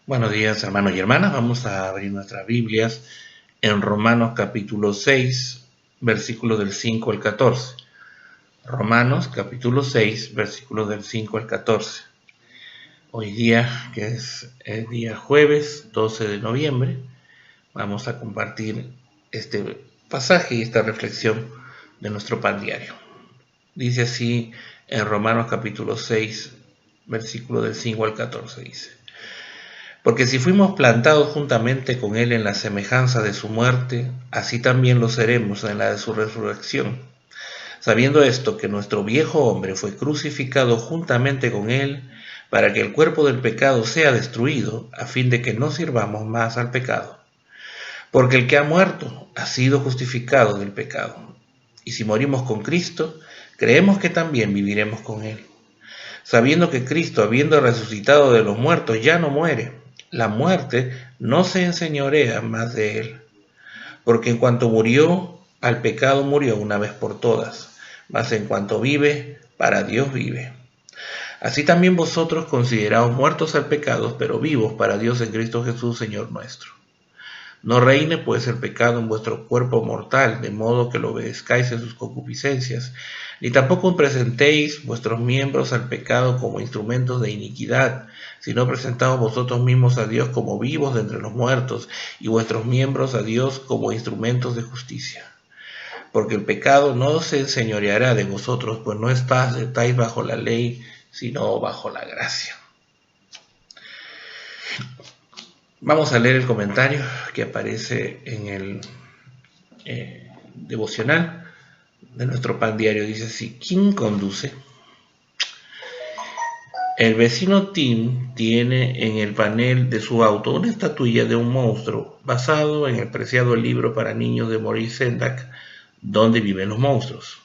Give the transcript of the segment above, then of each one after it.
Buenos días, hermanos y hermanas. Vamos a abrir nuestras Biblias en Romanos capítulo 6, versículos del 5 al 14. Romanos capítulo 6, versículos del 5 al 14. Hoy día, que es el día jueves 12 de noviembre, vamos a compartir este pasaje y esta reflexión de nuestro pan diario. Dice así en Romanos capítulo 6, versículo del 5 al 14, dice: Porque si fuimos plantados juntamente con él en la semejanza de su muerte, así también lo seremos en la de su resurrección. Sabiendo esto, que nuestro viejo hombre fue crucificado juntamente con él, para que el cuerpo del pecado sea destruido, a fin de que no sirvamos más al pecado. Porque el que ha muerto ha sido justificado del pecado. Y si morimos con Cristo, creemos que también viviremos con él. Sabiendo que Cristo, habiendo resucitado de los muertos, ya no muere, la muerte no se enseñorea más de él. Porque en cuanto murió, al pecado murió una vez por todas, mas en cuanto vive, para Dios vive. Así también vosotros consideraos muertos al pecado, pero vivos para Dios en Cristo Jesús, Señor nuestro. No reine pues el pecado en vuestro cuerpo mortal, de modo que lo obedezcáis en sus concupiscencias, ni tampoco presentéis vuestros miembros al pecado como instrumentos de iniquidad, sino presentaos vosotros mismos a Dios como vivos de entre los muertos, y vuestros miembros a Dios como instrumentos de justicia. Porque el pecado no se enseñoreará de vosotros, pues no estáis bajo la ley, sino bajo la gracia. Vamos a leer el comentario que aparece en el devocional de nuestro pan diario. Dice así: ¿quién conduce? El vecino Tim tiene en el panel de su auto una estatuilla de un monstruo basado en el preciado libro para niños de Maurice Sendak, Donde viven los monstruos.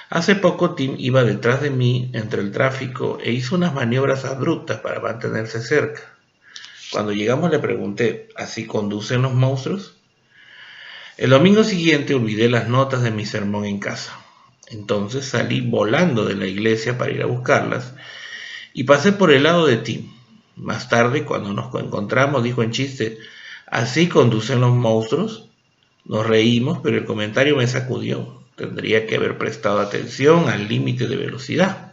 Hace poco Tim iba detrás de mí entre el tráfico e hizo unas maniobras abruptas para mantenerse cerca. Cuando llegamos le pregunté: ¿así conducen los monstruos? El domingo siguiente olvidé las notas de mi sermón en casa. Entonces salí volando de la iglesia para ir a buscarlas y pasé por el lado de Tim. Más tarde, cuando nos encontramos, dijo en chiste: ¿así conducen los monstruos? Nos reímos, pero el comentario me sacudió. Tendría que haber prestado atención al límite de velocidad.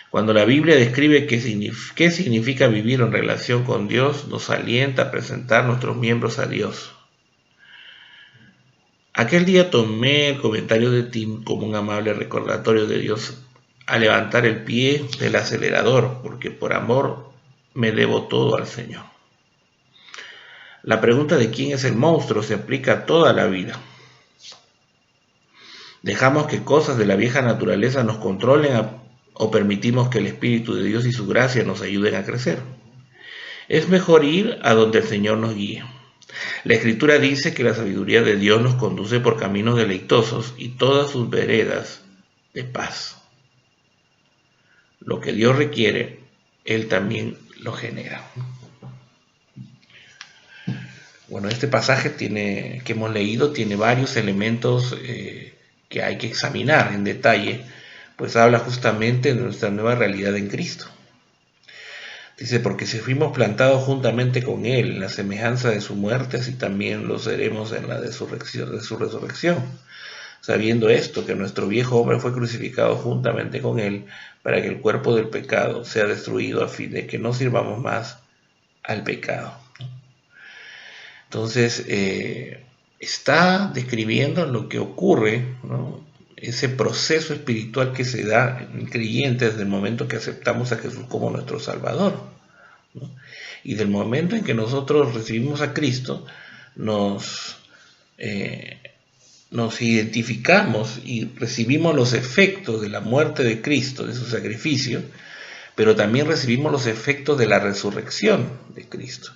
Cuando la Biblia describe qué significa vivir en relación con Dios, nos alienta a presentar nuestros miembros a Dios. Aquel día tomé el comentario de Tim como un amable recordatorio de Dios a levantar el pie del acelerador, porque por amor me debo todo al Señor. La pregunta de quién es el monstruo se aplica a toda la vida. ¿Dejamos que cosas de la vieja naturaleza nos controlen o permitimos que el Espíritu de Dios y su gracia nos ayuden a crecer? Es mejor ir a donde el Señor nos guíe. La Escritura dice que la sabiduría de Dios nos conduce por caminos deleitosos y todas sus veredas de paz. Lo que Dios requiere, Él también lo genera. Bueno, este pasaje que hemos leído tiene varios elementos que hay que examinar en detalle, pues habla justamente de nuestra nueva realidad en Cristo. Dice: porque si fuimos plantados juntamente con Él en la semejanza de su muerte, así también lo seremos en la de su resurrección. Sabiendo esto, que nuestro viejo hombre fue crucificado juntamente con Él, para que el cuerpo del pecado sea destruido, a fin de que no sirvamos más al pecado. Entonces, está describiendo lo que ocurre, ¿no? Ese proceso espiritual que se da en el creyente desde el momento que aceptamos a Jesús como nuestro Salvador, ¿no? Y del momento en que nosotros recibimos a Cristo, nos identificamos y recibimos los efectos de la muerte de Cristo, de su sacrificio, pero también recibimos los efectos de la resurrección de Cristo.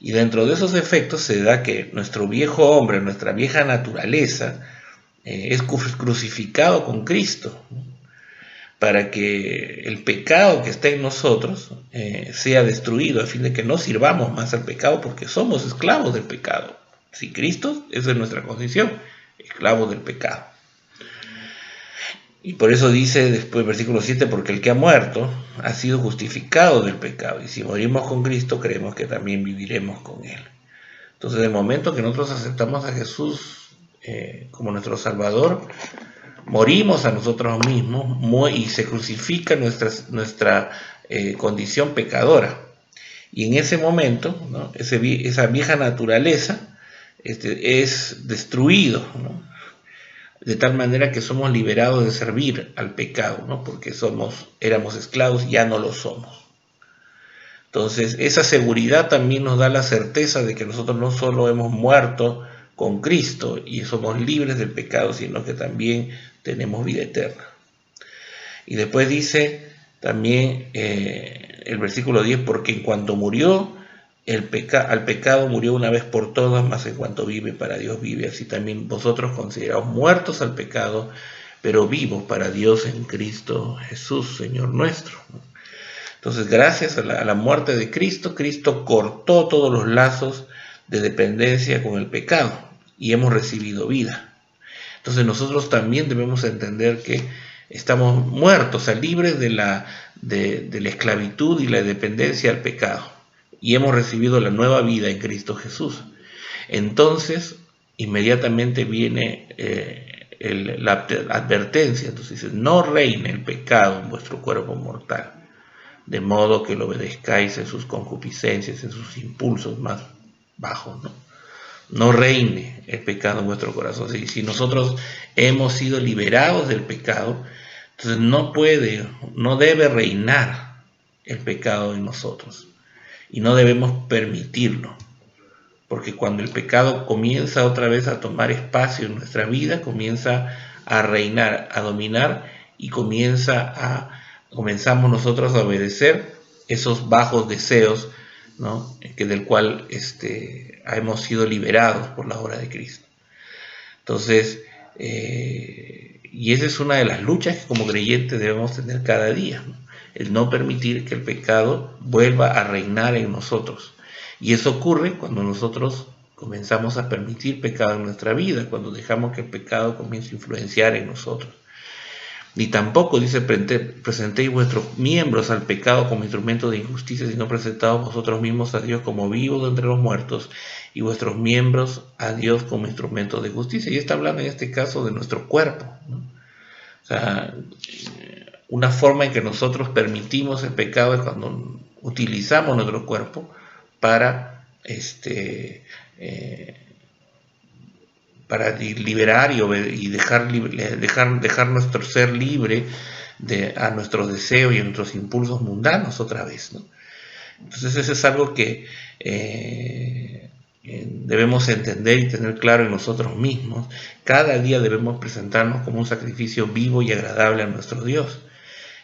Y dentro de esos efectos se da que nuestro viejo hombre, nuestra vieja naturaleza, es crucificado con Cristo, ¿no? Para que el pecado que está en nosotros sea destruido, a fin de que no sirvamos más al pecado, porque somos esclavos del pecado. Si Cristo, esa es nuestra condición, esclavos del pecado. Y por eso dice después, versículo 7, porque el que ha muerto ha sido justificado del pecado. Y si morimos con Cristo, creemos que también viviremos con Él. Entonces, el momento que nosotros aceptamos a Jesús como nuestro Salvador, morimos a nosotros mismos y se crucifica nuestra condición pecadora. Y en ese momento, ¿no?, esa vieja naturaleza es destruido, ¿no?, de tal manera que somos liberados de servir al pecado, ¿no?, porque éramos esclavos, ya no lo somos. Entonces, esa seguridad también nos da la certeza de que nosotros no solo hemos muerto con Cristo y somos libres del pecado, sino que también tenemos vida eterna. Y después dice también el versículo 10, porque en cuanto murió al pecado murió una vez por todas, mas en cuanto vive para Dios vive. Así también vosotros consideraos muertos al pecado, pero vivos para Dios en Cristo Jesús, Señor nuestro. Entonces, gracias a la muerte de Cristo, Cristo cortó todos los lazos de dependencia con el pecado y hemos recibido vida. Entonces, nosotros también debemos entender que estamos muertos, o sea, libres de la esclavitud y la dependencia al pecado, y hemos recibido la nueva vida en Cristo Jesús. Entonces, inmediatamente viene la advertencia. Entonces dice, no reine el pecado en vuestro cuerpo mortal, de modo que lo obedezcáis en sus concupiscencias, en sus impulsos más bajos, ¿no? No reine el pecado en vuestro corazón. Y si nosotros hemos sido liberados del pecado, entonces no debe reinar el pecado en nosotros. Y no debemos permitirlo. Porque cuando el pecado comienza otra vez a tomar espacio en nuestra vida, comienza a reinar, a dominar, y comenzamos nosotros a obedecer esos bajos deseos, ¿no?, del cual hemos sido liberados por la obra de Cristo. Entonces, y esa es una de las luchas que como creyentes debemos tener cada día, ¿no?, el no permitir que el pecado vuelva a reinar en nosotros. Y eso ocurre cuando nosotros comenzamos a permitir pecado en nuestra vida, cuando dejamos que el pecado comience a influenciar en nosotros. Ni tampoco, dice, presentéis vuestros miembros al pecado como instrumentos de injusticia, sino presentaos vosotros mismos a Dios como vivos de entre los muertos, y vuestros miembros a Dios como instrumentos de justicia. Y está hablando en este caso de nuestro cuerpo, ¿no? O sea, una forma en que nosotros permitimos el pecado es cuando utilizamos nuestro cuerpo para liberar y dejar nuestro ser libre a nuestros deseos y a nuestros impulsos mundanos otra vez, ¿no? Entonces eso es algo que debemos entender y tener claro en nosotros mismos. Cada día debemos presentarnos como un sacrificio vivo y agradable a nuestro Dios,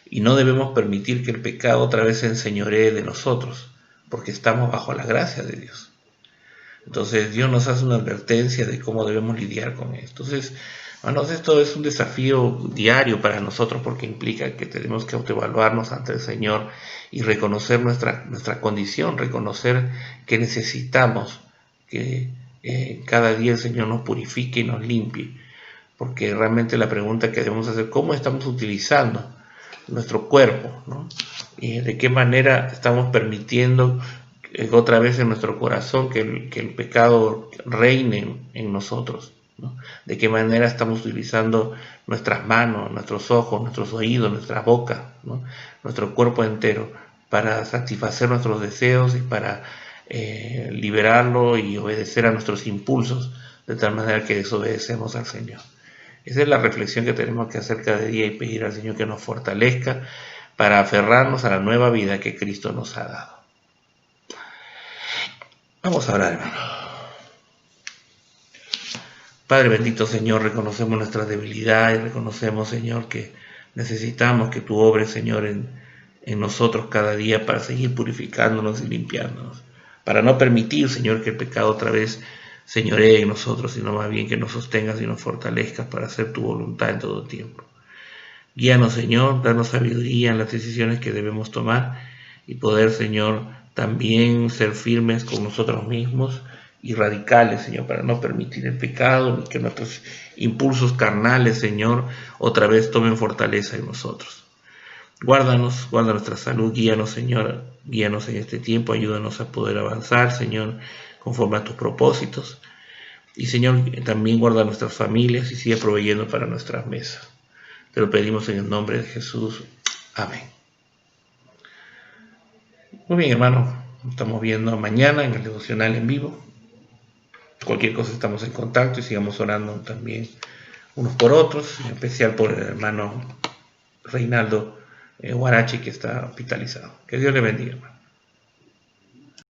y no debemos permitir que el pecado otra vez se enseñoree de nosotros, porque estamos bajo la gracia de Dios. Entonces Dios nos hace una advertencia de cómo debemos lidiar con esto. Entonces, hermanos, esto es un desafío diario para nosotros, porque implica que tenemos que autoevaluarnos ante el Señor y reconocer nuestra condición, reconocer que necesitamos que cada día el Señor nos purifique y nos limpie, porque realmente la pregunta que debemos hacer, ¿cómo estamos utilizando nuestro cuerpo, ¿no? Y de qué manera estamos permitiendo otra vez en nuestro corazón que el pecado reine en nosotros, ¿no? De qué manera estamos utilizando nuestras manos, nuestros ojos, nuestros oídos, nuestra boca, ¿no?, nuestro cuerpo entero para satisfacer nuestros deseos y para liberarlo y obedecer a nuestros impulsos, de tal manera que desobedecemos al Señor. Esa es la reflexión que tenemos que hacer cada día y pedir al Señor que nos fortalezca para aferrarnos a la nueva vida que Cristo nos ha dado. Vamos a orar, hermano. Padre bendito, Señor, reconocemos nuestra debilidad y reconocemos, Señor, que necesitamos que tú obres, Señor, en nosotros cada día para seguir purificándonos y limpiándonos, para no permitir, Señor, que el pecado otra vez señoree en nosotros, sino más bien que nos sostengas y nos fortalezcas para hacer tu voluntad en todo tiempo. Guíanos, Señor, danos sabiduría en las decisiones que debemos tomar y poder, Señor, también ser firmes con nosotros mismos y radicales, Señor, para no permitir el pecado, ni que nuestros impulsos carnales, Señor, otra vez tomen fortaleza en nosotros. Guárdanos, guarda nuestra salud, guíanos, Señor, guíanos en este tiempo, ayúdanos a poder avanzar, Señor, conforme a tus propósitos. Y, Señor, también guarda nuestras familias y sigue proveyendo para nuestras mesas. Te lo pedimos en el nombre de Jesús. Amén. Muy bien, hermano, nos estamos viendo mañana en el devocional en vivo. Cualquier cosa estamos en contacto y sigamos orando también unos por otros, en especial por el hermano Reinaldo Huarache, que está hospitalizado. Que Dios le bendiga, hermano.